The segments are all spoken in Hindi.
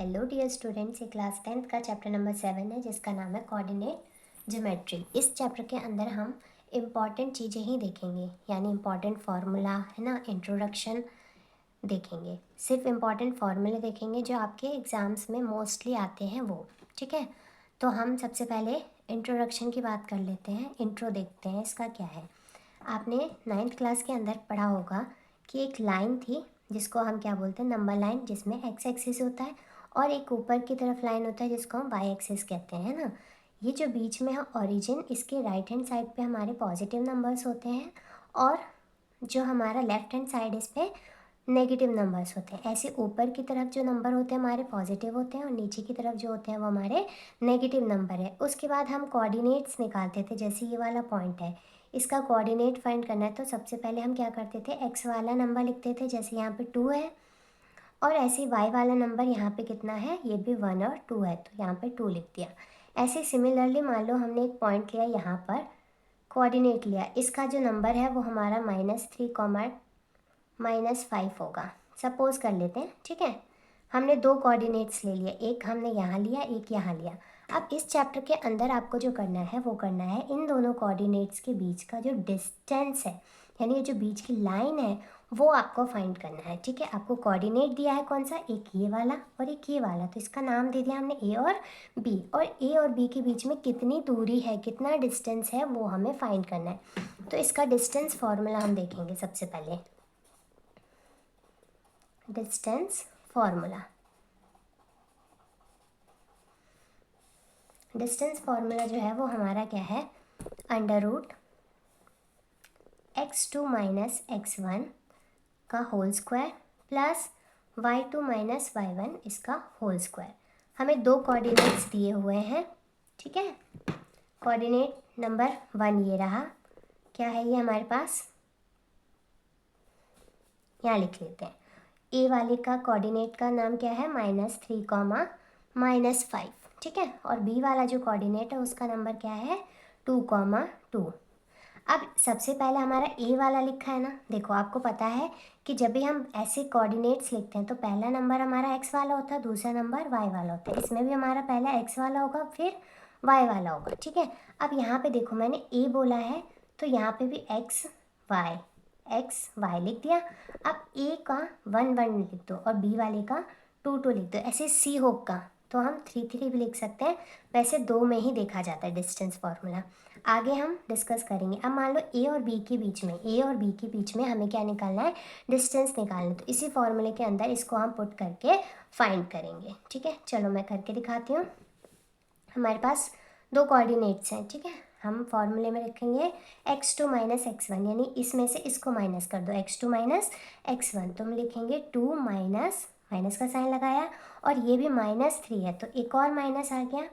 हेलो डियर स्टूडेंट्स, ये क्लास 10th का चैप्टर नंबर 7 है जिसका नाम है कोऑर्डिनेट ज्योमेट्री। इस चैप्टर के अंदर हम इम्पॉर्टेंट चीज़ें ही देखेंगे, यानी इम्पॉर्टेंट फार्मूला है ना, इंट्रोडक्शन देखेंगे। सिर्फ इम्पॉर्टेंट फार्मूले देखेंगे जो आपके एग्ज़ाम्स में मोस्टली आते हैं वो। ठीक है, तो हम सबसे पहले इंट्रोडक्शन की बात कर लेते हैं। इंट्रो देखते हैं इसका क्या है। आपने 9th क्लास के अंदर पढ़ा होगा कि एक लाइन थी जिसको हम क्या बोलते हैं, नंबर लाइन, जिसमें एक्स एक्सिस होता है और एक ऊपर की तरफ लाइन होता है जिसको हम वाई एक्सिस कहते हैं ना। ये जो बीच में है ओरिजिन, इसके राइट हैंड साइड पे हमारे पॉजिटिव नंबर्स होते हैं और जो हमारा लेफ्ट हैंड साइड इस पे नेगेटिव नंबर्स होते हैं। ऐसे ऊपर की तरफ जो नंबर होते हैं हमारे पॉजिटिव होते हैं और नीचे की तरफ जो होते हैं वो हमारे नेगेटिव नंबर है। उसके बाद हम कोऑर्डिनेट्स निकालते थे। जैसे ये वाला पॉइंट है, इसका कोऑर्डिनेट फाइंड करना है तो सबसे पहले हम क्या करते थे, एक्स वाला नंबर लिखते थे, जैसे यहाँ पे 2 है, और ऐसे वाई वाला नंबर यहाँ पे कितना है, ये भी 1 और 2 है तो यहाँ पे 2 लिख दिया। ऐसे सिमिलरली मान लो हमने एक पॉइंट लिया, यहाँ पर कोऑर्डिनेट लिया, इसका जो नंबर है वो हमारा -3, -5 होगा, सपोज कर लेते हैं। ठीक है, हमने दो कोऑर्डिनेट्स ले लिए, एक हमने यहाँ लिया, एक यहाँ लिया। अब इस चैप्टर के अंदर आपको जो करना है वो करना है इन दोनों कोऑर्डिनेट्स के बीच का जो डिस्टेंस है, यानी ये जो बीच की लाइन है वो आपको फाइंड करना है। ठीक है, आपको कोऑर्डिनेट दिया है कौन सा, एक ये वाला और एक ये वाला, तो इसका नाम दे दिया हमने ए और बी, और ए और बी के बीच में कितनी दूरी है, कितना डिस्टेंस है, वो हमें फाइंड करना है। तो इसका डिस्टेंस फॉर्मूला हम देखेंगे सबसे पहले। डिस्टेंस फार्मूला, डिस्टेंस फार्मूला जो है वो हमारा क्या है, √x2 - x1 का whole square plus y2 - y1 इसका होल स्क्वायर। हमें दो कोऑर्डिनेट्स दिए हुए हैं। ठीक है, कोऑर्डिनेट नंबर 1 ये रहा, क्या है ये हमारे पास, यहाँ लिख लेते हैं। ए वाले का कोऑर्डिनेट का नाम क्या है, -3, -5। ठीक है, और बी वाला जो कोऑर्डिनेट है उसका नंबर क्या है, 2, 2। अब सबसे पहले हमारा ए वाला लिखा है ना, देखो आपको पता है कि जब भी हम ऐसे कोऑर्डिनेट्स लिखते हैं तो पहला नंबर हमारा एक्स वाला होता है, दूसरा नंबर वाई वाला होता है। इसमें भी हमारा पहला एक्स वाला होगा, फिर वाई वाला होगा। ठीक है, अब यहाँ पे देखो मैंने ए बोला है तो यहाँ पे भी एक्स वाई लिख दिया। अब ए का 1 1 लिख दो और बी वाले का 2 2 लिख दो। ऐसे सी होप का तो हम 3 3 भी लिख सकते हैं, वैसे दो में ही देखा जाता है डिस्टेंस फार्मूला। आगे हम डिस्कस करेंगे। अब मान लो ए और बी के बीच में हमें क्या निकालना है, डिस्टेंस निकालना है। तो इसी फॉर्मूले के अंदर इसको हम पुट करके फाइंड करेंगे। ठीक है, चलो मैं करके दिखाती हूँ। हमारे पास दो कोऑर्डिनेट्स हैं। ठीक है, हम फॉर्मूले में रखेंगे x2 - x1, यानी इसमें से इसको माइनस कर दो, x2 - x1। तो हम लिखेंगे 2 माइनस का साइन लगाया, और ये भी -3 है तो एक और माइनस आ गया,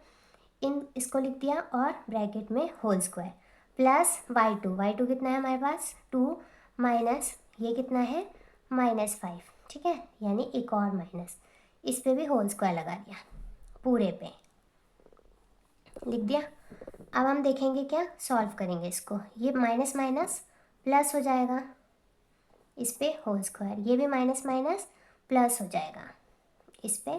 इसको लिख दिया, और ब्रैकेट में होल स्क्वायर प्लस y2 कितना है हमारे पास, 2 माइनस ये कितना है, -5। ठीक है, यानी एक और माइनस, इस पे भी होल स्क्वायर लगा दिया, पूरे पे लिख दिया। अब हम देखेंगे क्या, सॉल्व करेंगे इसको। ये माइनस माइनस प्लस हो जाएगा, इस पे होल स्क्वायर, ये भी माइनस माइनस प्लस हो जाएगा, इस पे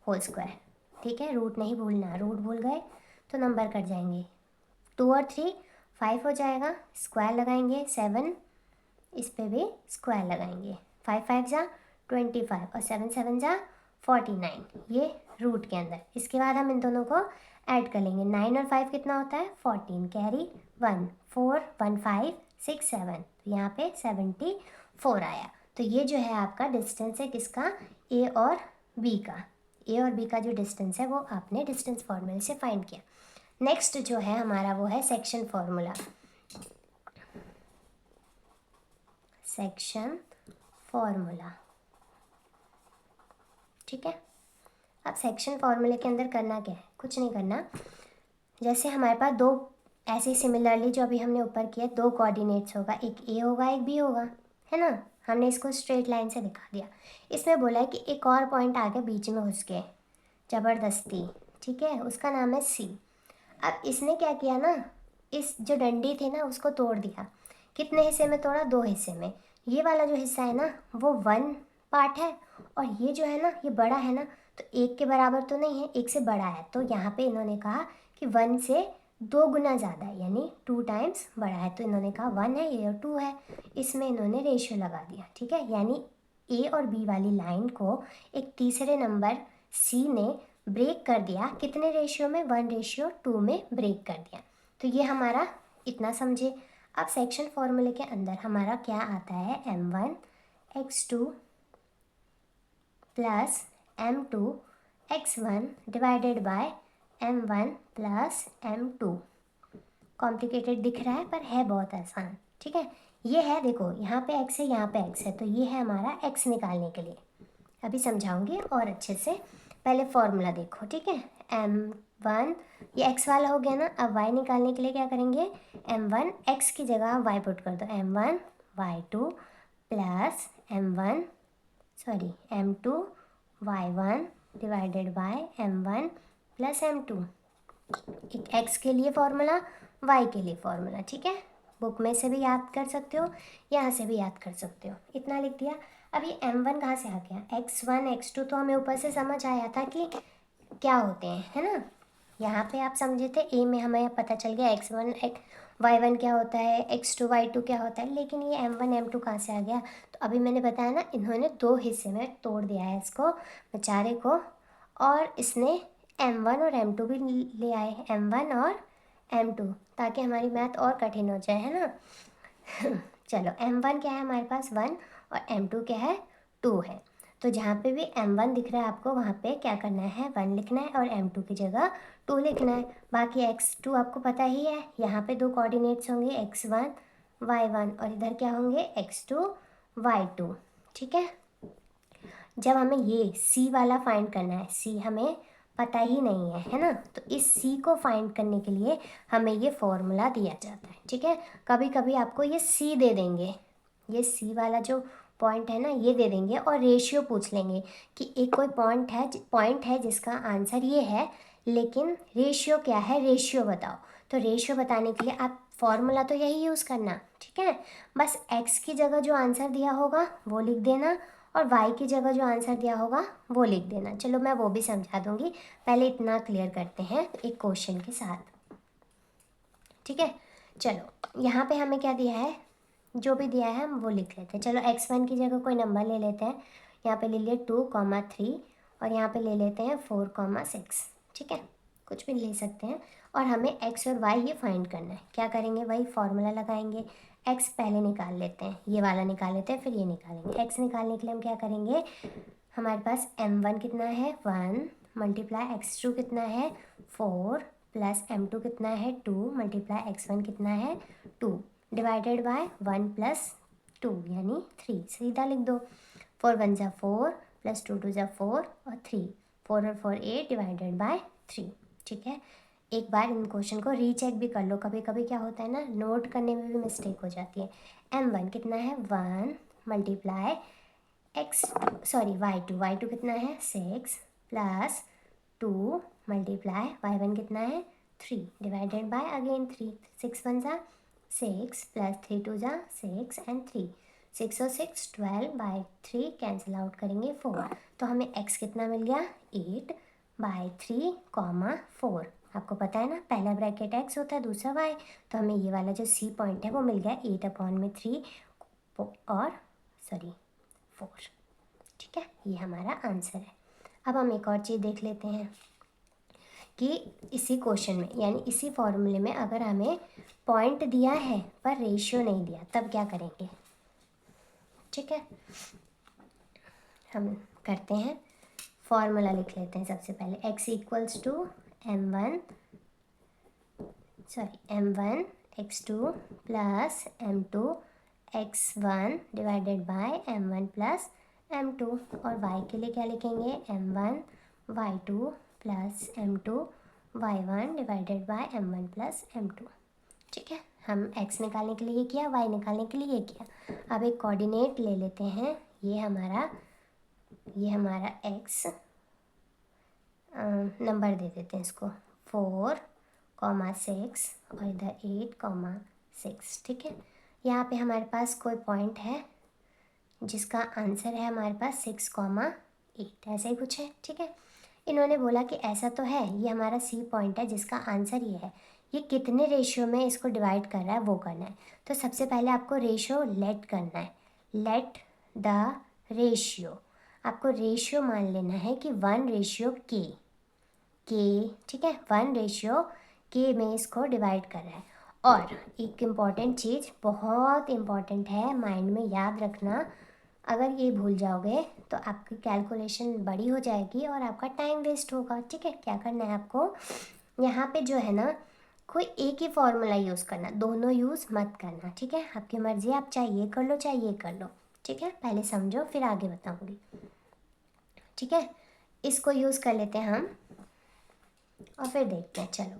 होल स्क्वायर। ठीक है, रूट नहीं भूलना, रूट भूल गए तो नंबर कट जाएंगे। 2 और 3 5 हो जाएगा, स्क्वायर लगाएंगे 7, इस पे भी स्क्वायर लगाएंगे, 5 5 जा 25 और 7 7 जा 49, ये रूट के अंदर। इसके बाद हम इन दोनों को ऐड कर लेंगे, 9 और 5 कितना होता है, 14, कैरी 1, 4 1 5 6 7, तो यहाँ पे 74 आया। तो ये जो है आपका डिस्टेंस है किसका, ए और बी का। ए और बी का जो डिस्टेंस है वो आपने डिस्टेंस फार्मूले से फाइंड किया। नेक्स्ट जो है हमारा वो है सेक्शन फार्मूला। सेक्शन फार्मूला, ठीक है। अब सेक्शन फार्मूले के अंदर करना क्या है, कुछ नहीं करना। जैसे हमारे पास दो ऐसे सिमिलरली जो अभी हमने ऊपर किया, दो कोऑर्डिनेट्स होगा, एक ए होगा एक बी होगा, है ना। हमने इसको स्ट्रेट लाइन से दिखा दिया। इसमें बोला है कि एक और पॉइंट आगे बीच में घुस के ज़बरदस्ती, ठीक है, उसका नाम है सी। अब इसने क्या किया ना, इस जो डंडी थी ना उसको तोड़ दिया। कितने हिस्से में तोड़ा, 2 हिस्से में। ये वाला जो हिस्सा है ना वो 1 पार्ट है, और ये जो है ना ये बड़ा है ना, तो 1 के बराबर तो नहीं है, 1 से बड़ा है, तो यहाँ पे इन्होंने कहा कि 1 से 2 गुना ज़्यादा है, यानी 2 टाइम्स बड़ा है, तो इन्होंने कहा 1 है ये और 2 है, इसमें इन्होंने रेशियो लगा दिया। ठीक है, यानी ए और बी वाली लाइन को एक तीसरे नंबर सी ने ब्रेक कर दिया। कितने रेशियो में? 1:2 में ब्रेक कर दिया। तो ये हमारा इतना समझे। अब सेक्शन फॉर्मूले के अंदर हमारा क्या आता है, m1x2 plus m2x1 divided by m1 plus m2। Complicated दिख रहा है पर है बहुत आसान। ठीक है, ये है, देखो यहाँ पे x है, यहाँ पे x है, तो ये है हमारा x निकालने के लिए। अभी समझाऊंगी और अच्छे से, पहले फॉर्मूला देखो। ठीक है, m1 ये x वाला हो गया ना। अब y निकालने के लिए क्या करेंगे, m1 x की जगह y पुट कर दो, m1 y2 plus m2 y1 divided by m1 plus m2। एक x के लिए फॉर्मूला, y के लिए फॉर्मूला। ठीक है, बुक में से भी याद कर सकते हो, यहाँ से भी याद कर सकते हो। इतना लिख दिया। अब ये m1 कहाँ से आ गया, x1 x2 तो हमें ऊपर से समझ आया था कि क्या होते हैं, है ना। यहाँ पे आप समझे थे, a में हमें पता चल गया x1 y1 क्या होता है, x2 y2 क्या होता है, लेकिन ये m1 m2 कहाँ से आ गया। तो अभी मैंने बताया ना, इन्होंने 2 हिस्से में तोड़ दिया है इसको बेचारे को, और इसने m1 और m2 भी ले आए, m1 और m2, ताकि हमारी मैथ और कठिन हो जाए, है ना। चलो, m1 क्या है हमारे पास 1 और m2 क्या है 2 है। तो जहाँ पे भी m1 दिख रहा है आपको, वहाँ पे क्या करना है, 1 लिखना है, और m2 की जगह 2 लिखना है। बाकी x2 आपको पता ही है, यहाँ पे 2 कोऑर्डिनेट्स होंगे, x1 y1, और इधर क्या होंगे, x2 y2। ठीक है, जब हमें ये c वाला फाइंड करना है, c हमें पता ही नहीं है ना, तो इस c को फाइंड करने के लिए हमें ये फॉर्मूला दिया जाता है। ठीक है, कभी कभी आपको ये c दे देंगे, ये c वाला जो पॉइंट है ना, ये दे देंगे, और रेशियो पूछ लेंगे कि एक कोई पॉइंट है जिसका आंसर ये है, लेकिन रेशियो क्या है, रेशियो बताओ। तो रेशियो बताने के लिए आप फॉर्मूला तो यही यूज़ करना। ठीक है, बस x की जगह जो आंसर दिया होगा वो लिख देना, और y की जगह जो आंसर दिया होगा वो लिख देना। चलो मैं वो भी समझा दूंगी, पहले इतना क्लियर करते हैं एक क्वेश्चन के साथ। ठीक है, चलो यहाँ पे हमें क्या दिया है, जो भी दिया है हम वो लिख लेते हैं। चलो x1 की जगह कोई नंबर ले लेते हैं, यहाँ पे ले लिए 2,3, और यहाँ पे ले लेते हैं 4,6। ठीक है, कुछ भी ले सकते हैं, और हमें x और y ये फाइंड करना है। क्या करेंगे, वही फॉर्मूला लगाएंगे। x पहले निकाल लेते हैं, ये वाला निकाल लेते हैं, फिर ये निकालेंगे। x निकालने के लिए हम क्या करेंगे, हमारे पास m1 कितना है 1 मल्टीप्लाई x2 कितना है 4 प्लस m2 कितना है 2 मल्टीप्लाई x1 कितना है 2 डिवाइडेड बाय 1 प्लस 2 यानी 3। सीधा लिख दो, 4 1 जा 4 प्लस 2 2 जा 4 और 3, 4 और 4 8 डिवाइडेड बाय 3। ठीक है, एक बार इन क्वेश्चन को रीचेक भी कर लो, कभी कभी क्या होता है ना, नोट करने में भी मिस्टेक हो जाती है। m1 कितना है 1 मल्टीप्लाई y2 कितना है 6 प्लस 2 मल्टीप्लाई y1 कितना है 3 डिवाइडेड बाय अगेन 3, 6 1 जा 6 प्लस 3 2 जा 6 एंड 3, 6 और 6 12 बाय 3 कैंसिल आउट करेंगे 4। तो हमें x कितना मिल गया 8 बाय 3 4। आपको पता है ना, पहला ब्रैकेट x होता है, दूसरा y, तो हमें ये वाला जो c पॉइंट है वो मिल गया 8/3 और 4। ठीक है, ये हमारा आंसर है। अब हम एक और चीज़ देख लेते हैं कि इसी क्वेश्चन में, यानी इसी फॉर्मूले में, अगर हमें पॉइंट दिया है पर रेशियो नहीं दिया, तब क्या करेंगे। ठीक है, हम करते हैं, फॉर्मूला लिख लेते हैं सबसे पहले। x equals to m1 x2 plus m2 x1 divided by m1 plus m2, और y के लिए क्या लिखेंगे m1 y2 plus m2 y1 divided by m1 plus m2। ठीक है, हम x निकालने के लिए ये किया, y निकालने के लिए ये किया। अब एक कोऑर्डिनेट ले लेते हैं, ये हमारा x नंबर दे देते हैं इसको 4,6 और इधर 8,6। ठीक है, यहाँ पे हमारे पास कोई पॉइंट है जिसका आंसर है हमारे पास 6,8, ऐसे ही कुछ है। ठीक है, इन्होंने बोला कि ऐसा तो है, ये हमारा सी पॉइंट है जिसका आंसर ये है, ये कितने रेशियो में इसको डिवाइड कर रहा है वो करना है। तो सबसे पहले आपको रेशियो लेट करना है, लेट द रेशियो, आपको रेशियो मान लेना है कि 1:k, ठीक है, 1:k में इसको डिवाइड कर रहा है। और एक इम्पॉर्टेंट चीज़, बहुत इम्पॉर्टेंट है, माइंड में याद रखना, अगर ये भूल जाओगे तो आपकी कैलकुलेशन बड़ी हो जाएगी और आपका टाइम वेस्ट होगा। ठीक है, क्या करना है आपको, यहाँ पे जो है ना, कोई एक ही फॉर्मूला यूज़ करना, दोनों यूज़ मत करना। ठीक है, आपकी मर्ज़ी, आप चाहे ये कर लो चाहे ये कर लो। ठीक है, पहले समझो फिर आगे बताऊँगी। ठीक है, इसको यूज़ कर लेते हैं हम और फिर देखते हैं। चलो,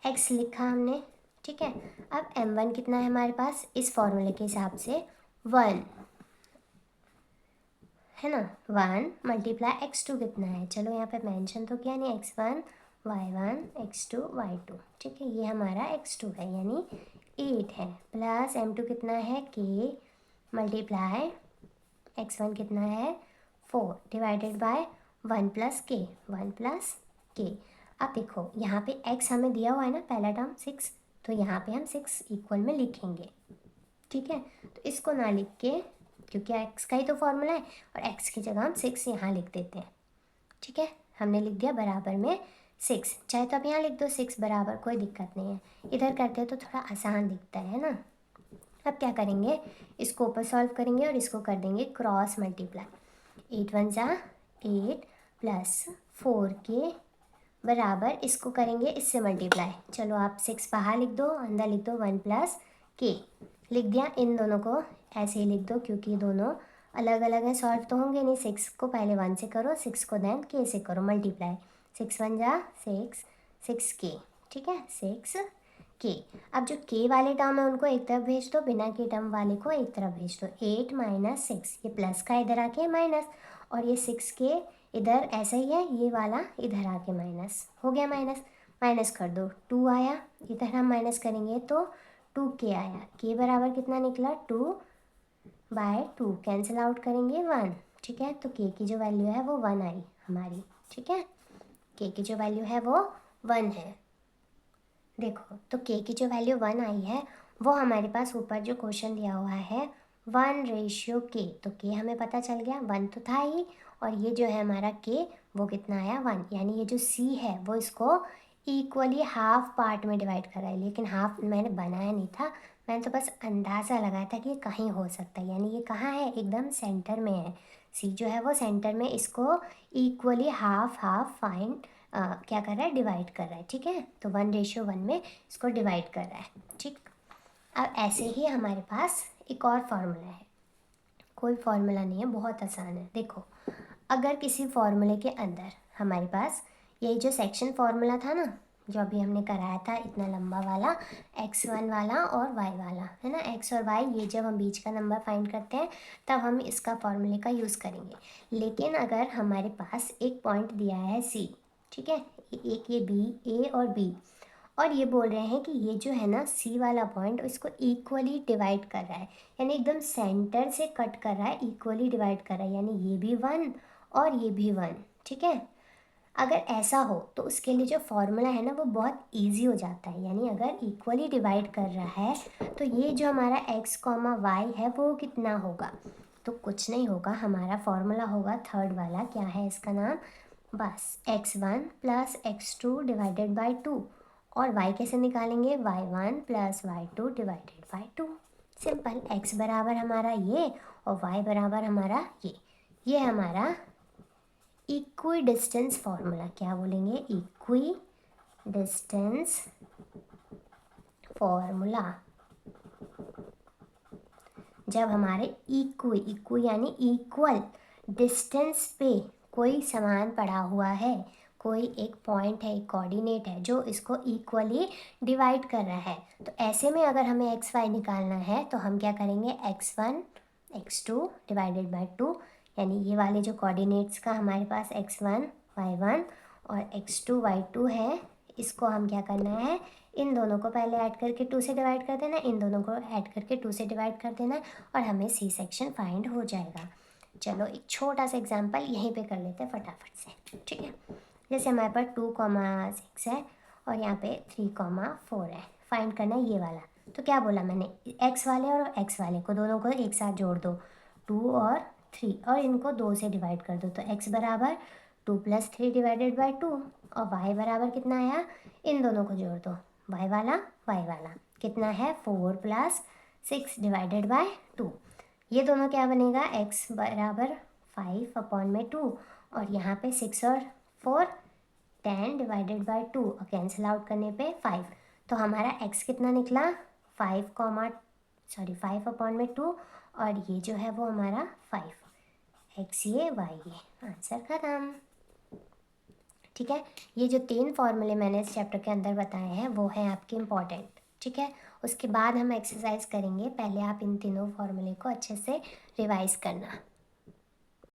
x लिखा हमने। ठीक है, अब m1 कितना है हमारे पास, इस फॉर्मूले के हिसाब से 1 है ना, 1 × x2 कितना है, चलो यहाँ पे मेंशन तो किया नहीं, x1 y1 x2 y2। ठीक है, ये हमारा x2 है यानी 8 है, प्लस m2 कितना है k × x1 कितना है 4 डिवाइडेड बाय 1 + k, 1 + k। अब देखो यहाँ पे x हमें दिया हुआ है ना, पहला टर्म 6, तो यहाँ पे हम 6 इक्वल में लिखेंगे। ठीक है, तो इसको ना लिख के, क्योंकि x का ही तो फॉर्मूला है, और x की जगह हम 6 यहाँ लिख देते हैं। ठीक है, हमने लिख दिया बराबर में 6, चाहे तो आप यहाँ लिख दो 6 बराबर, कोई दिक्कत नहीं है, इधर करते हैं तो थोड़ा आसान दिखता है ना। अब क्या करेंगे, इसको ऊपर सॉल्व करेंगे और इसको कर देंगे क्रॉस मल्टीप्लाई, 8 × 1 = 8 प्लस 4k बराबर, इसको करेंगे इससे मल्टीप्लाई, चलो आप 6 बाहर लिख दो, अंदर लिख दो 1 + k, लिख दिया। इन दोनों को ऐसे ही लिख दो क्योंकि दोनों अलग अलग हैं, सॉल्व तो होंगे नहीं। 6 को पहले 1 से करो, 6 को देन k से करो मल्टीप्लाई, 6 × 1 = 6, 6k। ठीक है, 6k। अब जो k वाले टर्म है उनको एक तरफ भेज दो, बिना k टर्म वाले को एक तरफ भेज दो। 8 - 6, ये प्लस का इधर आके माइनस, और ये 6k इधर ऐसा ही है, ये वाला इधर आके माइनस हो गया, माइनस माइनस कर दो, 2 आया, इधर हम माइनस करेंगे तो 2k आया, k बराबर कितना निकला 2/2, कैंसिल आउट करेंगे 1। ठीक है, तो k की जो वैल्यू है वो 1 आई हमारी। ठीक है, k की जो वैल्यू है वो 1 है। देखो, तो k की जो वैल्यू 1 आई है वो हमारे पास ऊपर जो क्वेश्चन दिया हुआ है 1:k, तो k हमें पता चल गया, 1 तो था ही, और ये जो है हमारा k वो कितना आया 1, यानी ये जो c है वो इसको इक्वली हाफ पार्ट में डिवाइड कर रहा है, लेकिन हाफ मैंने बनाया नहीं था, मैंने तो बस अंदाज़ा लगाया था कि ये कहीं हो सकता है, यानी ये कहाँ है, एकदम सेंटर में है, c जो है वो सेंटर में, इसको इक्वली हाफ हाफ फाइंड क्या कर रहा है, डिवाइड कर रहा है। ठीक है, तो 1:1 में इसको डिवाइड कर रहा है। ठीक, अब ऐसे ही हमारे पास एक और फार्मूला है, कोई फार्मूला नहीं है, बहुत आसान है। देखो, अगर किसी फार्मूले के अंदर हमारे पास यही जो सेक्शन फार्मूला था ना, जो अभी हमने कराया था इतना लंबा वाला, x1 वाला और y वाला, है ना, x और y, ये जब हम बीच का नंबर फाइंड करते हैं तब हम इसका फार्मूले का यूज़ करेंगे। लेकिन अगर हमारे पास एक पॉइंट दिया है c, ठीक है, एक ये b, a और b, और ये बोल रहे हैं कि ये जो है ना सी वाला पॉइंट, इसको इक्वली डिवाइड कर रहा है, यानी एकदम सेंटर से कट कर रहा है, इक्वली डिवाइड कर रहा है, यानी ये भी 1 और ये भी 1। ठीक है, अगर ऐसा हो तो उसके लिए जो फॉर्मूला है ना वो बहुत इजी हो जाता है, यानी अगर इक्वली डिवाइड कर रहा है तो ये जो हमारा x, y है वो कितना होगा, तो कुछ नहीं होगा, हमारा फॉर्मूला होगा थर्ड वाला, क्या है इसका नाम, बस x1 + x2 डिवाइडेड बाई 2, और y कैसे निकालेंगे, y1 + y2 divided by 2, simple. x बराबर हमारा ये और y बराबर हमारा ये हमारा इक्वी डिस्टेंस फॉर्मूला, क्या बोलेंगे, इक्वी डिस्टेंस फॉर्मूला। जब हमारे इक्वी यानी इक्वल डिस्टेंस पे कोई सामान पड़ा हुआ है, कोई एक पॉइंट है, एक कोऑर्डिनेट है जो इसको इक्वली डिवाइड कर रहा है, तो ऐसे में अगर हमें एक्स वाई निकालना है तो हम क्या करेंगे, x1 x2 डिवाइडेड बाई 2, यानी ये वाले जो कोऑर्डिनेट्स का हमारे पास x1 y1 और x2 y2 है, इसको हम क्या करना है, इन दोनों को पहले ऐड करके 2 से डिवाइड कर देना, इन दोनों को ऐड करके 2 से डिवाइड कर देना, और हमें सी सेक्शन फाइंड हो जाएगा। चलो एक छोटा सा एग्जांपल यहीं पे कर लेते हैं फटाफट से। ठीक है, जैसे हमारे पास 2,6 है और यहाँ पे 3,4 है, फाइंड करना है ये वाला। तो क्या बोला मैंने, एक्स वाले और एक्स वाले को दोनों को एक साथ जोड़ दो, 2 और 3, और इनको 2 से डिवाइड कर दो। तो x बराबर 2 + 3 डिवाइडेड बाई 2, और y बराबर कितना आया, इन दोनों को जोड़ दो, y वाला कितना है 4 + 6 डिवाइडेड बाई 2। ये दोनों क्या बनेगा, x बराबर 5/2, और यहाँ पे 6 और 4 10 डिवाइडेड बाई 2, और कैंसिल आउट करने पे 5। तो हमारा x कितना निकला 5/2, और ये जो है वो हमारा 5, x ये y ये, आंसर खत्म। ठीक है, ये जो 3 फॉर्मूले मैंने इस चैप्टर के अंदर बताए हैं वो हैं आपके इम्पॉर्टेंट। ठीक है, उसके बाद हम एक्सरसाइज करेंगे, पहले आप इन तीनों फॉर्मूले को अच्छे से रिवाइज करना।